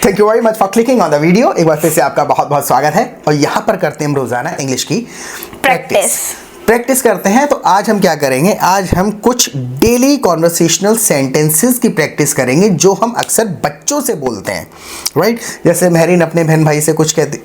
Thank you very much for clicking on the video. एक बार फिर से आपका बहुत बहुत स्वागत है और यहाँ पर करते हैं हम रोजाना इंग्लिश की प्रैक्टिस करते हैं। तो आज हम क्या करेंगे, आज हम कुछ डेली कॉन्वर्सेशनल सेंटेंसेस की प्रैक्टिस करेंगे जो हम अक्सर बच्चों से बोलते हैं, राइट। जैसे महरीन अपने बहन भाई से कुछ कहती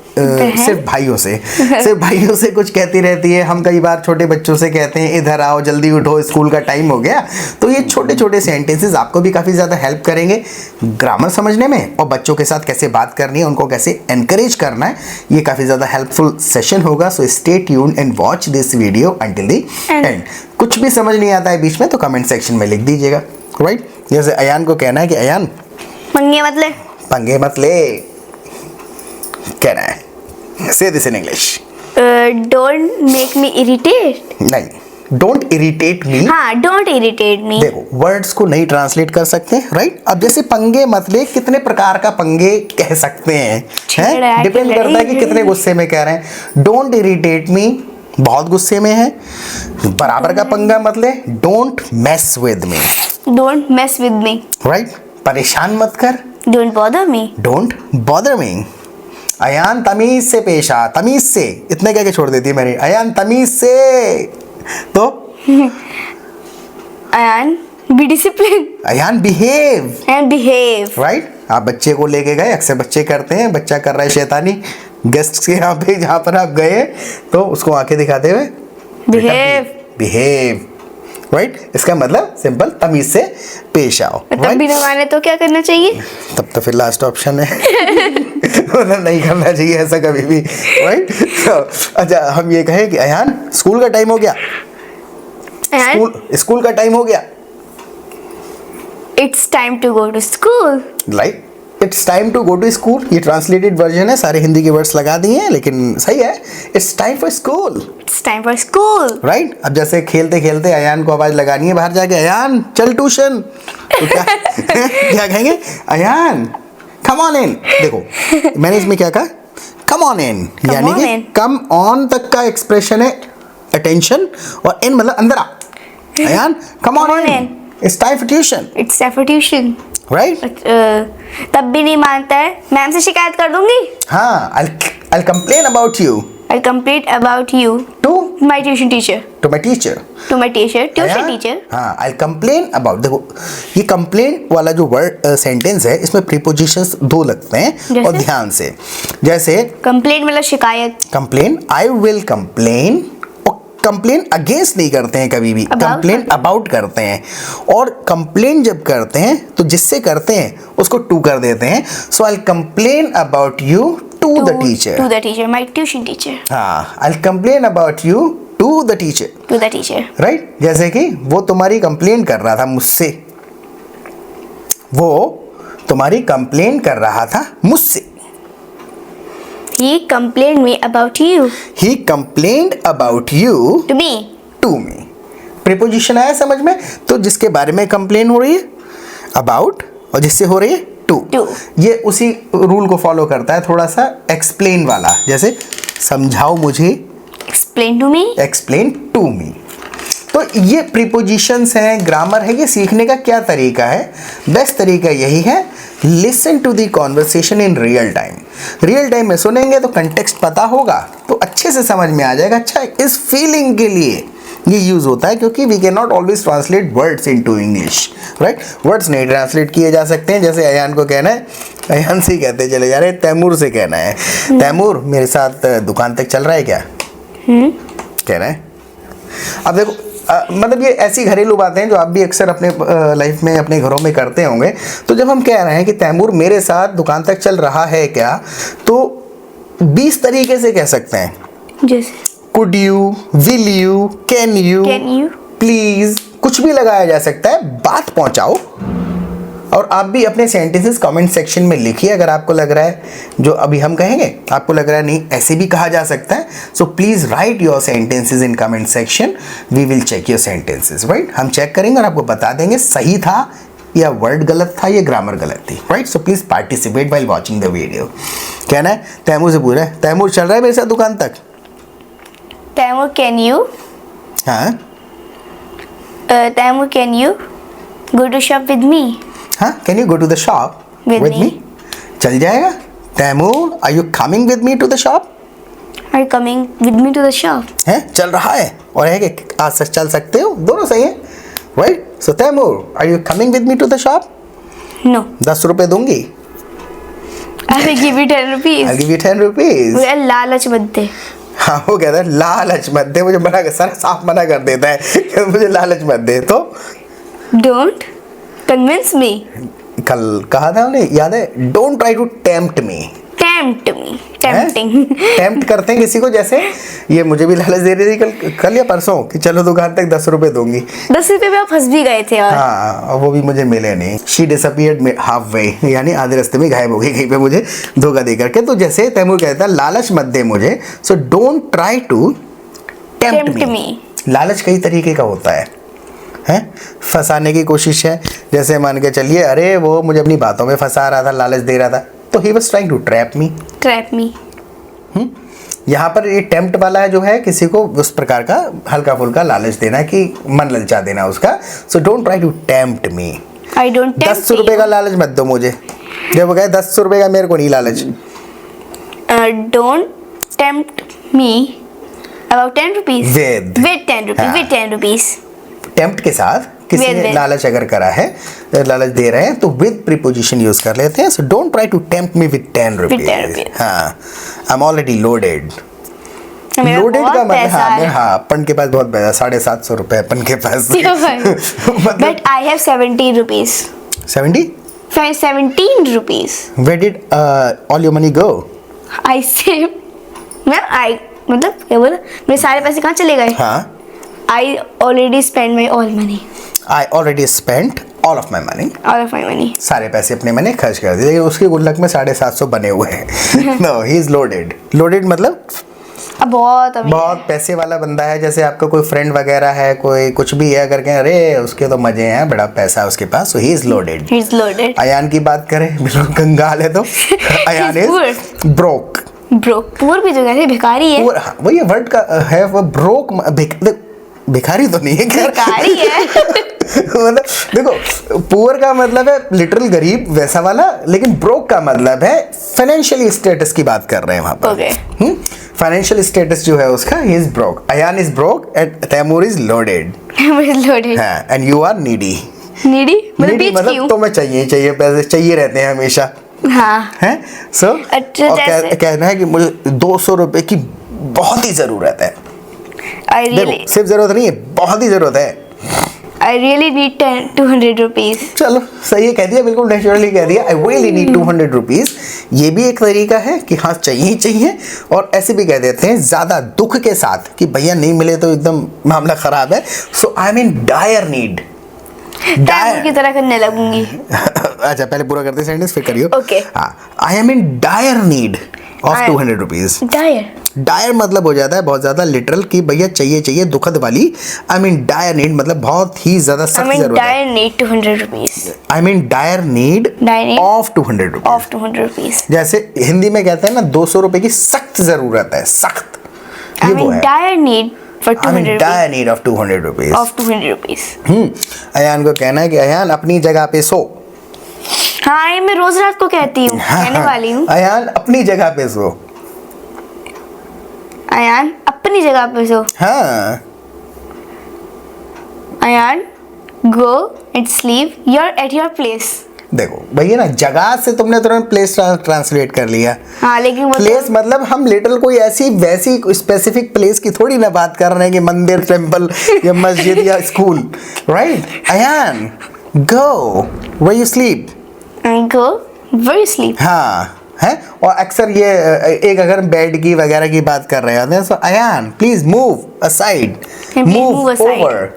सिर्फ भाइयों से कुछ कहती रहती है। हम कई बार छोटे बच्चों से कहते हैं इधर आओ, जल्दी उठो, स्कूल का टाइम हो गया। तो ये छोटे छोटे सेंटेंसेस आपको भी काफ़ी ज़्यादा हेल्प करेंगे ग्रामर समझने में और बच्चों के साथ कैसे बात करनी है, उनको कैसे एनकरेज करना है। ये काफ़ी ज़्यादा हेल्पफुल सेशन होगा। So stay tuned and watch this video until the end। कुछ भी समझ नहीं आता है बीच में तो कमेंट सेक्शन में लिख दीजिएगा, राइट। जैसे अयान को कहना है कि अयान पंगे मत ले, कहना है। से this in English. Don't make me irritate. नहीं, डोंट इरिटेट मी। हाँ, डोंट इरिटेट मी। देखो वर्ड्स को नहीं ट्रांसलेट कर सकते, राइट। अब जैसे पंगे मत ले, कितने प्रकार का पंगे कह सकते हैं, डिपेंड करता है कि कितने गुस्से में कह रहे हैं। डोंट इरिटेट मी बहुत गुस्से में है। बराबर का पंगा मत ले, don't mess with me. Don't mess with me, right. परेशान मत कर, don't bother me. Don't bother me. Ayaan तमीज से पेश आ, तमीज से, इतने कह के छोड़ देती है मेरी। अयान तमीज से, तो Ayaan be discipline. Ayaan behave. And behave, right. आप बच्चे को लेके गए, अक्सर बच्चे करते हैं, बच्चा कर रहा है शैतानी गेस्ट के यहाँ पे, जहाँ पर आप गए तो उसको आंखें दिखाते हुए बिहेव, राइट। इसका मतलब सिंपल तमीज से पेश आओ। तब भी ना माने तो क्या करना चाहिए? तब तो फिर लास्ट ऑप्शन है मतलब नहीं करना चाहिए ऐसा कभी भी, राइट। अच्छा, हम ये कहें कि अयान स्कूल का टाइम हो गया। स्कूल का टाइम हो गया। It's time to go to school. Like it's time to go to school, ये ट्रांसलेटेड वर्जन है, सारे हिंदी के वर्ड्स लगा दिए हैं, लेकिन सही है। It's time for school. It's time for school, right. अब जैसे खेलते खेलते अयान को आवाज लगानी है बाहर जाके, अयान चल ट्यूशन, तो क्या क्या कहेंगे? Ayaan come on in. देखो मैंने इसमें क्या कहा, कम ऑन इन, यानी कि कम ऑन तक का एक्सप्रेशन है अटेंशन, और इन मतलब अंदर आ। Ayaan come on in, it's time for tuition. It's time for tuition, right. तब भी नहीं मानता है, मैम से शिकायत कर दूंगी। हाँ, I'll complain about you. I'll complain about you to my tuition teacher. To my teacher. To my teacher, tuition teacher. हाँ, I'll complain about। देखो ये complain वाला जो वर्ड सेंटेंस है, इसमें prepositions दो लगते हैं और ध्यान से। जैसे complain मतलब शिकायत। complain, I will complain। Complain against नहीं करते हैं कभी भी, कंप्लेन अबाउट करते हैं। और कंप्लेन जब करते हैं तो जिससे करते हैं उसको टू कर देते हैं। So I complain about you to the teacher. To the teacher, my tuition teacher. हाँ, I complain about you to the teacher. To the teacher, right. जैसे कि वो तुम्हारी कंप्लेन कर रहा था मुझसे, वो तुम्हारी कंप्लेन कर रहा था मुझसे। He complained me about you. He complained about you to me. To me. Preposition आया समझ में? तो जिसके बारे में कंप्लेन हो रही है अबाउट, और जिससे हो रही है टू। ये उसी रूल को फॉलो करता है, थोड़ा सा एक्सप्लेन वाला। जैसे समझाओ मुझे, explain to me, explain to me. तो ये प्रीपोजिशंस हैं, ग्रामर है। ये सीखने का क्या तरीका है? बेस्ट तरीका यही है, listen to the conversation in real time. Real time में सुनेंगे तो कंटेक्स्ट पता होगा तो अच्छे से समझ में आ जाएगा। अच्छा, इस फीलिंग के लिए ये यूज होता है, क्योंकि we can not always translate words into English, right. Words नहीं ट्रांसलेट किए जा सकते हैं। जैसे अयान को कहना है, अयान से कहते चले जा रहे हैं, तैमूर से कहना है, तैमूर मेरे साथ दुकान तक चल रहा है क्या? कहना है। अब देखो मतलब ये ऐसी घरेलू बातें हैं जो आप भी अक्सर अपने लाइफ में, अपने घरों में करते होंगे। तो जब हम कह रहे हैं कि तैमूर मेरे साथ दुकान तक चल रहा है क्या, तो 20 तरीके से कह सकते हैं। जैसे could you, will you, can you, please, कुछ भी लगाया जा सकता है। बात पहुंचाओ। और आप भी अपने सेंटेंसेस कमेंट सेक्शन में लिखिए। अगर आपको लग रहा है जो अभी हम कहेंगे आपको लग रहा है नहीं ऐसे भी कहा जा सकता है, so please write your sentences in comment section. We will check your sentences, right. हम चेक करेंगे और आपको बता देंगे सही था या वर्ड गलत था या ग्रामर गलत थी, right. So please participate while watching the video. कहना है तैमूर से पूछ रहा है, तैमूर चल रहा है मेरे साथ दुकान तक? तैमूर कैन यू, हाँ, Taimur can you go to shop with me? हाँ, can you go to the shop with me? चल जाएगा? Taimur, are you coming with me to the shop? Are you coming with me to the shop? है, चल रहा है और है कि आज से चल सकते हो, दोनों सही है, right? So Taimur, are you coming with me to the shop? No. 10 रुपए दूंगी। I will give you 10 rupees. I'll give you 10 rupees. मुझे लालच मत दे। हाँ, वो कहता है लालच मत दे, मुझे मना कर, सर साफ मना कर देता है कि मुझे लालच मत दे। तो Don't convince me. कल कहा था हमने, याद है? Don't try to tempt me. Tempt me. Tempting. Tempt करते हैं किसी को, जैसे ये मुझे भी लालच दे रही थी कल या परसों कि चलो दुकान तक 10 रुपए दूंगी। 10 रुपए में आप फंस भी गए थे और हाँ, और वो भी मुझे मिले नहीं। शी डिसअपीयर्ड हाफ वे, यानी आधे रास्ते में गायब हो गई कहीं पे मुझे धोखा दे करके। तो जैसे तैमूर कहता है लालच मत दे मुझे, so don't try to tempt Tempt me. me. लालच कई तरीके का होता है, हैं? फंसाने की कोशिश है, जैसे मान के चलिए अरे वो मुझे अपनी बातों में फंसा रहा था, लालच दे रहा था, तो he was trying to trap me. Trap me. यहाँ पर ये टेम्प्ट वाला जो है किसी को उस प्रकार का हल्का फुल्का लालच देना कि मन ललचा देना उसका। So don't try to tempt me. I don't tempt 10 रुपए का लालच मत दो मुझे। जब वो कहे 10 रुपए का, मेरे को नहीं लालच। Don't tempt me about 10 rupees. With 10 rupees. हाँ। With 10 rupees. टेम्प्ट के साथ किसी With, ने with. लालच अगर करा है, लालच दे रहे हैं, तो विद प्रीपोजिशन यूज कर लेते हैं। So don't try to tempt me with 10 rupees. 10 rupees. हाँ, आई एम ऑलरेडी लोडेड। मेरा लोडेड बहुत का मतलब, पैसा हाँ, है। हाँ, अपन के पास बहुत पैसा, 750 रुपए अपन के पास। मतलब But I have 17 rupees. 70? 17 rupees. Where did all your money go? I saved. मतलब क्या बोला? मेरे सारे पैसे कहाँ चले गए? हाँ, I already spent my all money. I already spent all of my money. All of my money. सारे पैसे अपने मैंने खर्च कर दिए, लेकिन उसके गुल्लक में 750 बने हुए हैं। No, he is loaded. Loaded मतलब अब बहुत अमीर बहुत पैसे वाला बंदा है। जैसे आपका कोई फ्रेंड वगैरह है, कोई कुछ भी है करके, अरे उसके तो मजे हैं, बड़ा पैसा है उसके पास, so he is loaded. है। He's loaded. अयान की बात करें, बिल्कुल कंगाल है तो Ayaan He's poor. Is broke. Broke. Poor भी जो कहते हैं भिखारी है। हाँ, वो ये वर्ड का है, वो ब्रोक भिखारी तो नहीं है, भिखारी है। मतलब देखो, पुअर का मतलब है लिटरल गरीब वैसा वाला, लेकिन ब्रोक का मतलब है फाइनेंशियल स्टेटस की बात कर रहे हैं वहां पर। Okay. फाइनेंशियल स्टेटस जो है उसका, he is broke. Ayaan is broke and Taimur is loaded. He's loaded. And you are needy. Needy? मतलब नीडी बीच मतलब क्यों? तुम्हें चाहिए चाहिए, पैसे चाहिए रहते हैं हमेशा, हाँ। हैं? सो अच्छा, जैसे- कहना है कि मुझे 200 रुपए की बहुत ही जरूरत है। I really, देखो, सिर्फ जरूरत नहीं है, बहुत ही जरूरत है। I really need 200 rupees. चलो सही है, कह दिया, बिल्कुल नेचुरली कह दिया। I really need 200 rupees. ये भी एक तरीका है कि हाँ चाहिए ही चाहिए। और ऐसे भी कह देते हैं ज्यादा दुख के साथ कि भैया नहीं मिले तो एकदम मामला खराब है। So I mean dire need. Time की तरह करने लगूंगी। अच्छा, पहले पूरा करते सेंटेंस फिर करियो। Okay. हाँ, I am in dire need of 200 rupees. Dire. Dire मतलब हो जाता है बहुत ज्यादा लिटरल कि भैया चाहिए चाहिए, दुखद वाली। आई मीन डायर नीड मतलब बहुत ही ज्यादा I सख्त mean जरूरत है। dire need 200 rupees. I mean dire need Dire need of 200 rupees. Of 200 rupees. जैसे हिंदी में कहते हैं ना, 200 रुपए की सख्त जरूरत है, सख्त। I ये वो mean है। dire need for I mean 200 rupees. Dire need of 200 rupees. Of 200 rupees. Ayaan को कहना है कि अयान अपनी जगह पे सो। हाँ, ये मैं रोज रात को कहती हूँ, कहने वाली हूँ। अयान अपनी जगह पे सो। अयान अपनी जगह पे सो। हाँ, Ayan go and sleep. You're at your place. देखो भैया ना, जगह से तुमने तुरंत प्लेस ट्रांसलेट कर लिया। हाँ, लेकिन वो प्लेस मतलब हम लिटल कोई ऐसी वैसी स्पेसिफिक प्लेस की थोड़ी ना बात कर रहे हैं कि मंदिर, टेम्पल या मस्जिद या school, right? Ayaan go where you sleep. go where you sleep. हाँ है। और अक्सर ये एक अगर बेड की वगैरह की बात कर रहे होते हैं, so Ayaan please move aside, Please move move aside. Over.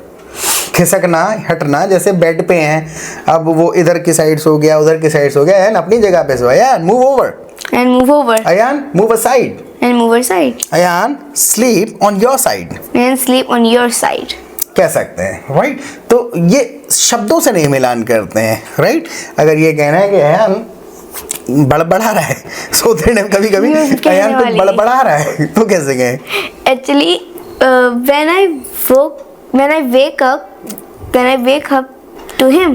खिसकना, हटना, जैसे बेड पे हैं, अब वो इधर की साइड सो गया, उधर की साइड सो गया, अयान अपनी जगह पे सो। Ayaan move over. And move over. Ayaan move aside. And move aside. Ayaan sleep on your side And sleep on your side. कह सकते हैं, राइट? तो ये शब्दों से नहीं मिलान करते हैं, राइट? अगर ये कहना है कि अयान बड़बड़ा रहा है, सोते टाइम कभी कभी कहने अयान कुछ वाली। बड़बड़ा रहा है, तो कैसे कहें? Actually, when I wake up to him,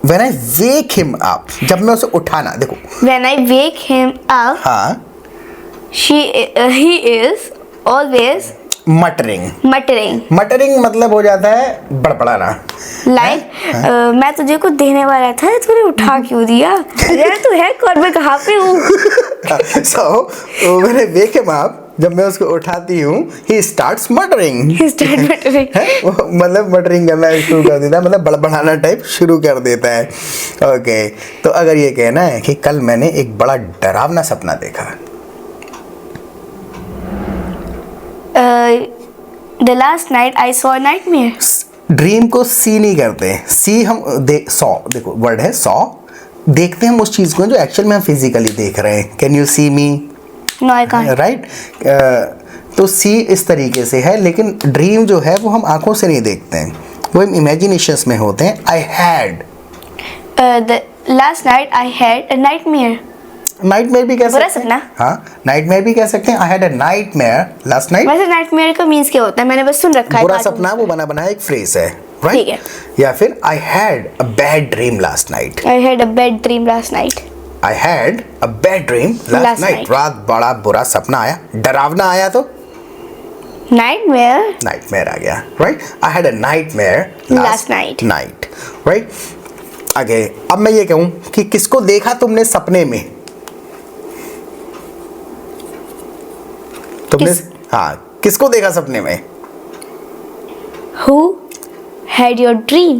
when I wake him up, जब मैं उसे उठाना, देखो When I wake him up, हाँ, he is always muttering. muttering. Muttering मतलब हो जाता है बड़बड़ाना। Like मैं तुझे कुछ देने वाला था, तूने उठा क्यों दिया? यार तू है कौन, मैं कहाँ पे हूँ? So when I wake him up, जब मैं उसको उठाती हूँ, he starts muttering. He start muttering. वो मतलब मटरिंग करना शुरू कर देता है, मतलब बड़बड़ाना टाइप शुरू कर देता है। ओके, तो अगर ये कहना है कि कल मैंने एक बड़ा डरावना सपना देखा, The last night I saw a nightmare. Dream को सी नहीं करते, सी हम सॉ, देखो वर्ड है सॉ, देखते हैं हम उस चीज़ को जो एक्चुअल में हम फिजिकली देख रहे हैं। Can you see me? No, I can't. Right. तो सी इस तरीके से है, लेकिन ड्रीम जो है वो हम आंखों से नहीं देखते हैं, वो हम इमेजिनेशंस में होते हैं। I had, The last night I had a nightmare. Nightmare भी कह बुरा सकते हैं। सपना। हाँ, नाइटमेयर भी कह सकते हैं। I had a nightmare last night. वैसे नाइटमेयर का मीन्स क्या होता है, मैंने बस सुन रखा है। बुरा cartoon। सपना वो बना बनाया एक फ्रेज है, ठीक राइट। है। या फिर I had a bad dream last night. I had a bad dream last night. I had a bad dream last Last night. night. रात बड़ा बुरा सपना आया, डरावना आया तो Nightmare. नाइटमेयर आ गया, right. I had a nightmare Last night. Night, right. आगे अब मैं ये कहूँ कि किसको देखा तुमने सपने में, तुमने हाँ किसको देखा सपने में? Who had your dream?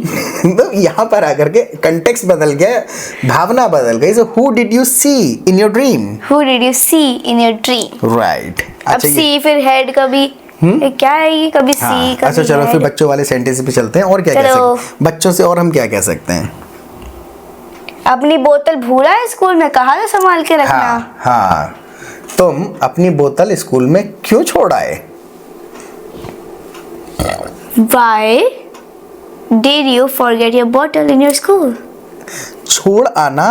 तो यहाँ पर आकर के कंटेक्स्ट बदल गया, भावना बदल गई। So who did you see in your dream? Who did you see in your dream? Right. अब see फिर head कभी क्या है ये, कभी हाँ, see कभी अच्छा चलो head। फिर बच्चों वाले सेंटेंस पे चलते हैं। और क्या कह चलो। सकते हैं बच्चों से, और हम क्या कह सकते हैं? अपनी बोतल भूला है स्कूल में, कहा था संभाल के रखना। हाँ हाँ, तुम अपनी बोतल स्कूल में क्यों छोड़ आए? Why did you forget your bottle in your school? छोड़ आना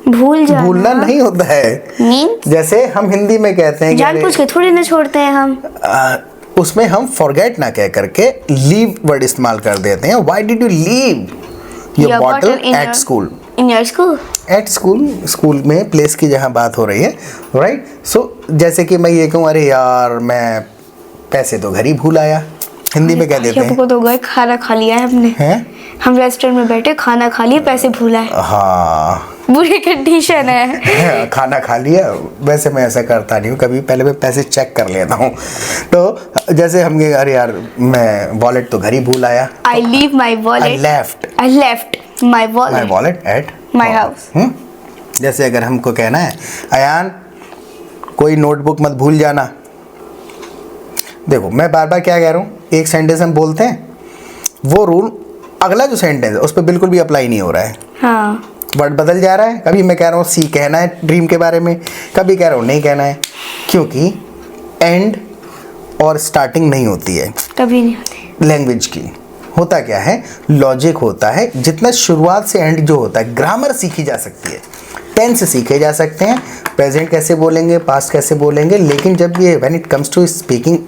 भूल जाना। भूलना नहीं होता है। Means जैसे हम हिंदी में कहते हैं कि जानबूझ के थोड़ी ना छोड़ते हैं हम। उसमें हम फॉरगेट ना कह करके लीव वर्ड इस्तेमाल कर देते हैं। Why did you leave your Your bottle bottle in at your- school? In your school? At school, school में प्लेस की जहाँ बात हो रही है, राइट। सो जैसे कि मैं ये कहूँ, अरे यार मैं पैसे तो घर ही भूल आया, हिंदी में कह देते हैं। को तो गए, खाना खा लिया है हमने। हैं? हम रेस्टोरेंट में बैठे, खाना खा लिया, पैसे भूला है। हाँ बुरी कंडीशन है। खाना खा लिया। वैसे मैं ऐसा करता नहीं हूँ कभी, पहले मैं पैसे चेक कर लेता हूँ। तो जैसे हम कहें, अरे यार मैं वॉलेट तो घर ही भूल आया। I leave my I wallet. left I left my my wallet. wallet at My home. house. जैसे अगर हमको कहना है, अयान कोई नोटबुक मत भूल जाना। देखो मैं बार बार क्या कह रहा हूँ, एक सेंटेंस हम बोलते हैं, वो रूल अगला जो सेंटेंस है उस पर बिल्कुल भी अप्लाई नहीं हो रहा है। हाँ। वर्ड बदल जा रहा है। कभी मैं कह रहा हूँ सी कहना है ड्रीम के बारे में, कभी कह रहा हूँ नहीं कहना है, क्योंकि एंड और स्टार्टिंग नहीं होती है कभी नहीं होती। लैंग्वेज की। होता क्या है, लॉजिक होता है। जितना शुरुआत से एंड जो होता है, ग्रामर सीखी जा सकती है, टेंस सीखे जा सकते हैं, प्रेजेंट कैसे बोलेंगे, पास्ट कैसे बोलेंगे, लेकिन जब ये when it comes to speaking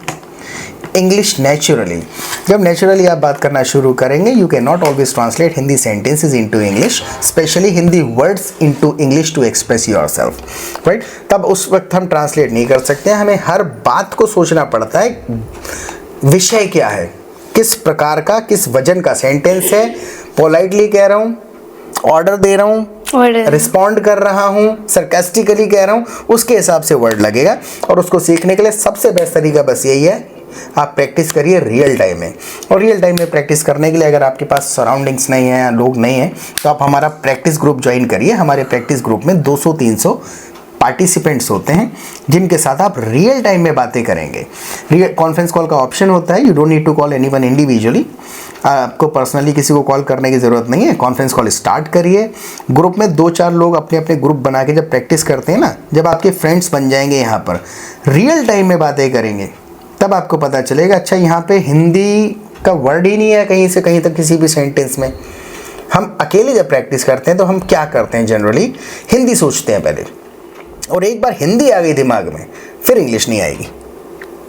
English naturally, जब नेचुरली आप बात करना शुरू करेंगे, you can not always translate Hindi sentences into English, specially Hindi words into English to express yourself, right. तब उस वक्त हम ट्रांसलेट नहीं कर सकते हैं। हमें हर बात को सोचना पड़ता है, विषय क्या है, किस प्रकार का, किस वजन का सेंटेंस है, पोलाइटली कह रहा हूँ, ऑर्डर दे रहा हूँ, रिस्पॉन्ड कर रहा हूँ, सरकास्टिकली कह रहा हूँ, उसके हिसाब से वर्ड लगेगा। और उसको सीखने के लिए सबसे बेस्ट तरीका बस यही है, आप प्रैक्टिस करिए रियल टाइम में। और रियल टाइम में प्रैक्टिस करने के लिए अगर आपके पास सराउंडिंग्स नहीं है, लोग नहीं हैं, तो आप हमारा प्रैक्टिस ग्रुप ज्वाइन करिए। हमारे प्रैक्टिस ग्रुप में 200-300 पार्टिसिपेंट्स होते हैं जिनके साथ आप रियल टाइम में बातें करेंगे। रियल कॉन्फ्रेंस कॉल का ऑप्शन होता है, you don't need to call anyone individually. आपको पर्सनली किसी को कॉल करने की ज़रूरत नहीं है। कॉन्फ्रेंस कॉल स्टार्ट करिए, ग्रुप में 2-4 लोग अपने अपने ग्रुप बना के जब प्रैक्टिस करते हैं ना, जब आपके फ्रेंड्स बन जाएंगे, यहाँ पर रियल टाइम में बातें करेंगे, तब आपको पता चलेगा अच्छा यहाँ पे हिंदी का वर्ड ही नहीं है कहीं से कहीं तक किसी भी सेंटेंस में। हम अकेले जब प्रैक्टिस करते हैं तो हम क्या करते हैं, जनरली हिंदी सोचते हैं पहले, और एक बार हिंदी आ गई दिमाग में फिर इंग्लिश नहीं आएगी,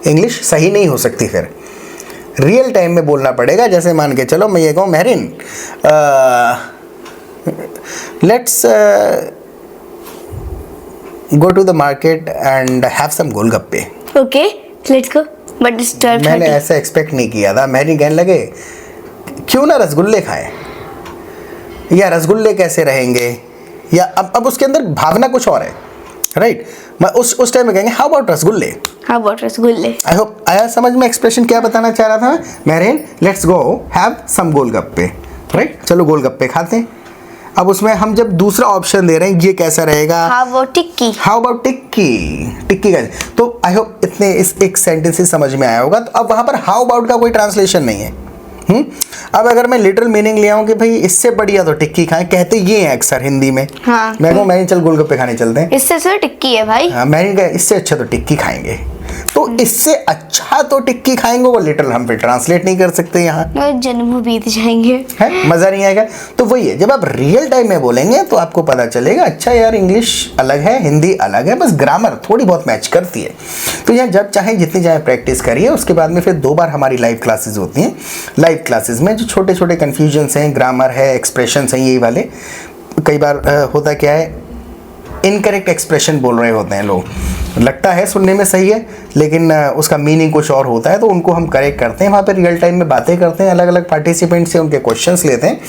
इंग्लिश सही नहीं हो सकती। फिर रियल टाइम में बोलना पड़ेगा। जैसे मान के चलो मैं ये कहूँ, Mahreen let's go to the market and have some golgappe. Okay let's go, but it's 12:30। मैंने ऐसा एक्सपेक्ट नहीं किया था। मैंने कहने लगे क्यों ना रसगुल्ले खाएं, या रसगुल्ले कैसे रहेंगे, या अब उसके अंदर भावना कुछ और है, राइट। मैं उस टाइम में कहेंगे हाउ अबाउट रसगुल्ले, हाउ अबाउट रसगुल्ले। आई होप आया समझ में एक्सप्रेशन क्या बताना चाह रहा था मैं। Mehreen let's go have some golgappe, right. चलो गोलगप्पे खाते हैं। अब उसमें हम जब दूसरा ऑप्शन दे रहे हैं ये कैसा रहेगा, how about tikki. How about tikki, tikki का। तो आई होप इतने इस एक सेंटेंस से समझ में आया होगा। तो अब वहां पर हाउ अबाउट का कोई ट्रांसलेशन नहीं है। अब अगर मैं लिटरल मीनिंग ले आऊं कि भाई इससे बढ़िया तो टिक्की खाएं, कहते ये हैं अक्सर हिंदी में। हाँ। मैं कहूँ मैं चल गोलगप्पे खाने चलते हैं, इससे अच्छा टिक्की है भाई। हाँ, मैंने कहा इससे अच्छा तो टिक्की खाएंगे। तो इससे अच्छा तो टिक्की खाएंगे वो लिटरल हम फिर ट्रांसलेट नहीं कर सकते यहाँ, जन्म बीत जाएंगे, है मज़ा नहीं आएगा। तो वही है, जब आप रियल टाइम में बोलेंगे तो आपको पता चलेगा अच्छा यार इंग्लिश अलग है, हिंदी अलग है, बस ग्रामर थोड़ी बहुत मैच करती है। तो यहाँ जब चाहे जितनी चाहे प्रैक्टिस करिए। उसके बाद में फिर 2 बार हमारी लाइव क्लासेस होती हैं। लाइव क्लासेस में जो छोटे छोटे कन्फ्यूजन्स हैं, ग्रामर है, एक्सप्रेशंस हैं, यही वाले कई बार होता क्या है इनकरेक्ट एक्सप्रेशन बोल रहे होते हैं लोग, लगता है सुनने में सही है लेकिन उसका मीनिंग कुछ और होता है, तो उनको हम करेक्ट करते हैं। वहाँ पर रियल टाइम में बातें करते हैं, अलग अलग पार्टिसिपेंट से उनके क्वेश्चंस लेते हैं।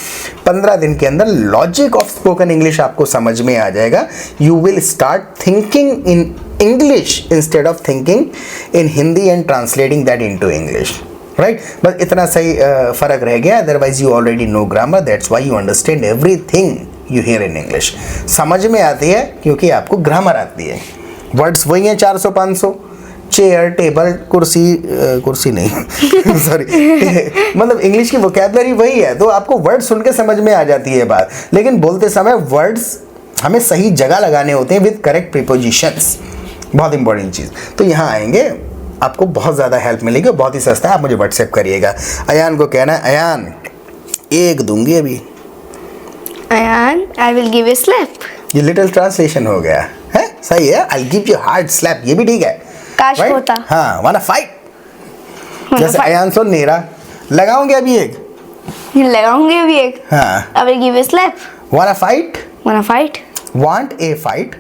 15 दिन के अंदर लॉजिक ऑफ स्पोकन इंग्लिश आपको समझ में आ जाएगा। You will start thinking in English instead of thinking in Hindi and translating that into English, right. बस इतना सही फ़र्क रह गया। Otherwise you already know grammar, that's why you understand everything you here in English. समझ में आती है क्योंकि आपको ग्रामर आती है। वर्ड्स वही हैं 400-500, चेयर, टेबल, कुर्सी, कुर्सी नहीं सॉरी मतलब इंग्लिश की वोकैबुलरी वही है, तो आपको वर्ड सुन के समझ में आ जाती है बात। लेकिन बोलते समय वर्ड्स हमें सही जगह लगाने होते हैं विद करेक्ट प्रीपोजिशंस, बहुत इंपॉर्टेंट चीज़। तो यहाँ आएंगे आपको बहुत ज़्यादा हेल्प मिलेगी, बहुत ही सस्ता है। आप मुझे व्हाट्सएप करिएगा। अयान को कहना है अयान एक दूंगी अभी, Ayaan I will give you slap. ये लिटिल ट्रांसलेशन हो गया है, सही है। I give you hard slap, ये भी ठीक है। काश right? होता। हाँ वाना फाइट, जैसे अयान सुन नहीं रहा, लगाऊंगे अभी एक, लगाऊंगी अभी एक। हाँ I will give you slap. Wanna fight, wanna fight, want a fight.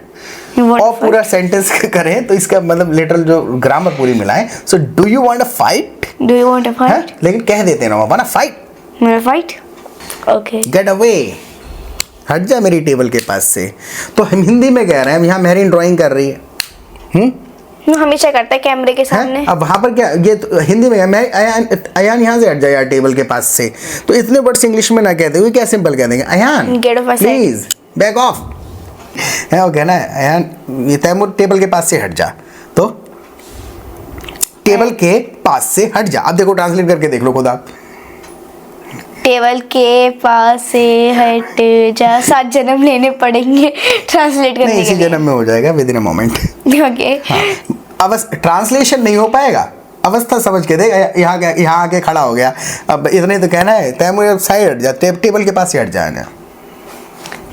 You want और पूरा सेंटेंस करें तो इसका मतलब लिटरल जो ग्रामर पूरी मिलाएं। So do you want a fight, do you want a fight, लेकिन कह देते ना वाना fight, wanna fight. Okay get away, हट जा मेरी टेबल के पास से। तो हम हिंदी में कह रहे हैं, यहाँ मेहरीन ड्राइंग कर रही है, हमेशा करता है कैमरे के सामने। अब वहाँ पर क्या ये तो हिंदी में मैं अयान यहाँ से हट जाए यार टेबल के पास से। तो इतने वर्ड्स इंग्लिश में ना कहते हुए क्या सिंपल कह देंगे Ayaan Get off my side. Please back off है, वो कहना है अयान ये तैमूर टेबल के पास से हट जा। तो टेबल के पास से हट जा। अब देखो ट्रांसलेट करके देख लो खुद आप। टेबल के पास से हट जा, 7 जन्म लेने पड़ेंगे ट्रांसलेट करने नहीं, इसी के लिए। जन्म में हो जाएगा with in a moment. Okay अब ट्रांसलेशन नहीं हो पाएगा, अवस्था समझ के देख। यहाँ आके खड़ा हो गया, अब इतने तो कहना है तैमूर साइड हट जा, टेबल के पास से हट जाना।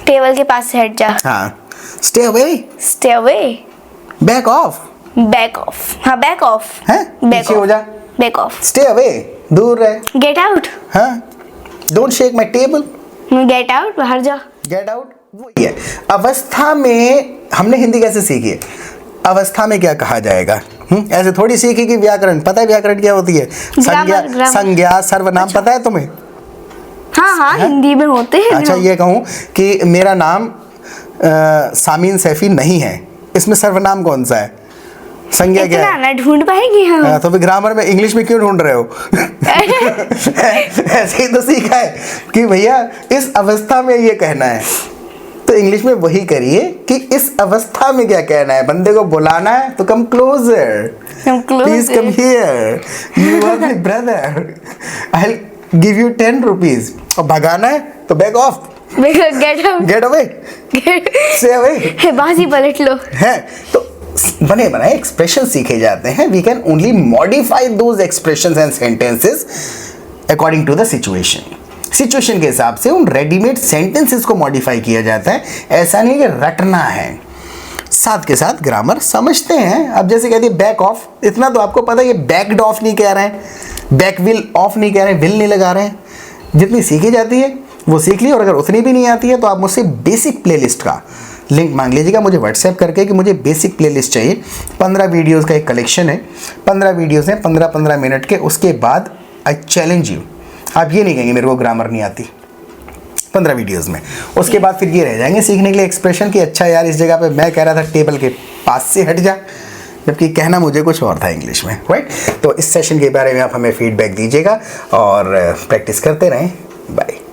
टेबल के पास से हट जा। हाँ stay away, stay away, back of, back of. हाँ बैक ऑफ हैं पीछे हो जा, बैक ऑफ। स्टे अवे, दूर रहे। गेट आउट, हाँ don't shake my table, get out, बाहर जा। Get out. वही है अवस्था में। हमने हिंदी कैसे सीखी है, अवस्था में क्या कहा जाएगा। ऐसे थोड़ी सीखी कि व्याकरण, पता है व्याकरण क्या होती है, संज्ञा, ग्रामर। संज्ञा सर्वनाम। अच्छा। पता है तुम्हें? हाँ हाँ हिंदी में होते हैं। अच्छा ये कहूँ कि मेरा नाम सामीन सैफी नहीं है, इसमें सर्वनाम कौन सा है, संज्ञा क्या इतना है? ना ढूंढ पाएंगे हम। तो फिर ग्रामर में इंग्लिश में क्यों ढूंढ रहे हो? ऐसे ही तो सीखा है कि भैया इस अवस्था में ये कहना है, तो इंग्लिश में वही करिए कि इस अवस्था में क्या कहना है। बंदे को बुलाना है तो come closer, please come here, you are my brother, I will give you 10 rupees. और भगाना है तो back off, get out, get away, stay away, बाजी पलट लो। है। तो बने बनाए एक्सप्रेशन सीखे जाते हैं। We can only modify those expressions and sentences according to the situation. Situation के हिसाब से उन रेडीमेड सेंटेंसेस को मॉडिफाई किया जाता है। ऐसा नहीं कि रटना है, साथ के साथ ग्रामर समझते हैं। अब जैसे कहते हैं बैक ऑफ, इतना तो आपको पता है ये बैक्ड ऑफ नहीं कह रहे हैं, बैक विल ऑफ नहीं कह रहे हैं, विल नहीं लगा रहे हैं। जितनी सीखी जाती है वो सीख ली। और अगर उतनी भी नहीं आती है तो आप मुझसे बेसिक प्लेलिस्ट का लिंक मांग लीजिएगा मुझे व्हाट्सएप करके कि मुझे बेसिक प्लेलिस्ट चाहिए। 15 वीडियोस का एक कलेक्शन है, 15 वीडियोस हैं 15-15 मिनट के। उसके बाद आई चैलेंज यू, आप ये नहीं कहेंगे मेरे को ग्रामर नहीं आती 15 वीडियोस में। उसके बाद फिर ये रह जाएंगे सीखने के लिए एक्सप्रेशन कि अच्छा यार इस जगह पे मैं कह रहा था टेबल के पास से हट जा, जबकि कहना मुझे कुछ और था इंग्लिश में, राइट। तो इस सेशन के बारे में आप हमें फीडबैक दीजिएगा और प्रैक्टिस करते रहें। बाय।